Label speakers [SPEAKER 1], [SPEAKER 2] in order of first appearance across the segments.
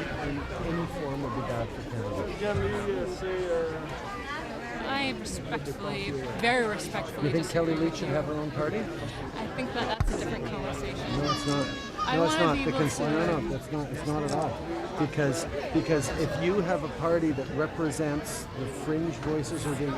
[SPEAKER 1] in any form would be bad for Canada.
[SPEAKER 2] I very respectfully
[SPEAKER 1] You think
[SPEAKER 2] disagree
[SPEAKER 1] Kellie Leitch
[SPEAKER 2] with
[SPEAKER 1] should
[SPEAKER 2] you.
[SPEAKER 1] have her own party?
[SPEAKER 2] I think that's a different conversation.
[SPEAKER 1] No, it's not.
[SPEAKER 2] I
[SPEAKER 1] No, it's
[SPEAKER 2] wanna
[SPEAKER 1] not.
[SPEAKER 2] be
[SPEAKER 1] Because
[SPEAKER 2] before-
[SPEAKER 1] no, that's not. It's not at all. Because if you have a party that represents the fringe voices or the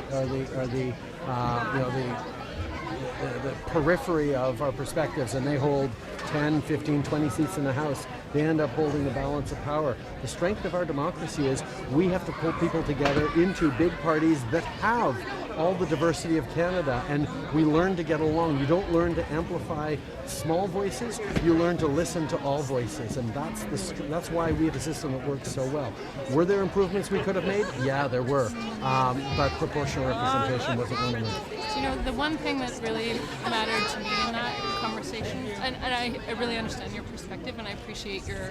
[SPEAKER 1] periphery of our perspectives, and they hold 10, 15, 20 seats in the House, they end up holding the balance of power. The strength of our democracy is we have to pull people together into big parties that have all the diversity of Canada, and we learn to get along. You don't learn to amplify small voices, you learn to listen to all voices, and that's why we have a system that works so well. Were there improvements we could have made? Yeah, there were, but proportional representation wasn't one of them.
[SPEAKER 2] You know, the one thing that really mattered to me in that conversation, and I really understand your perspective, and I appreciate your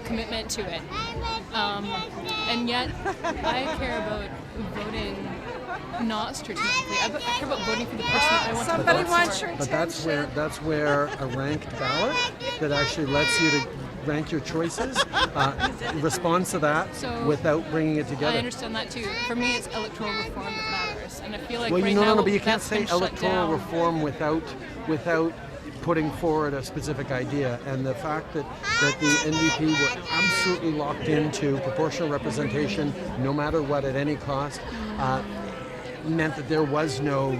[SPEAKER 2] commitment to it, and yet I care about voting not strategically. I care about voting for the person that I want to vote for.
[SPEAKER 1] But that's where a ranked ballot that actually lets you to rank your choices responds to that without bringing it together.
[SPEAKER 2] I understand that too. For me, it's electoral reform that matters, and I feel like
[SPEAKER 1] Well,
[SPEAKER 2] right
[SPEAKER 1] no,
[SPEAKER 2] now
[SPEAKER 1] but you can't
[SPEAKER 2] that's
[SPEAKER 1] say
[SPEAKER 2] been shut
[SPEAKER 1] electoral
[SPEAKER 2] down.
[SPEAKER 1] reform without putting forward a specific idea, and the fact that the NDP were absolutely locked into proportional representation, no matter what, at any cost, meant that there was no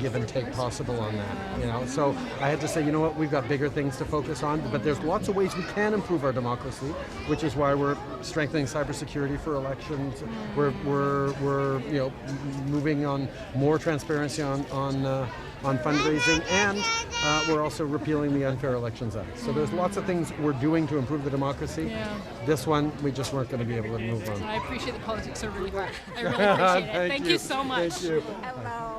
[SPEAKER 1] give and take possible on that. You know, so I had to say, you know what, we've got bigger things to focus on. But there's lots of ways we can improve our democracy, which is why we're strengthening cybersecurity for elections. We're moving on more transparency on fundraising, and we're also repealing the Unfair Elections Act. So there's lots of things we're doing to improve the democracy.
[SPEAKER 2] Yeah.
[SPEAKER 1] This one, we just weren't going to be able to move on.
[SPEAKER 2] I appreciate the politics are really hard. I really appreciate it. Thank you so much.
[SPEAKER 1] Thank you.
[SPEAKER 3] Hello.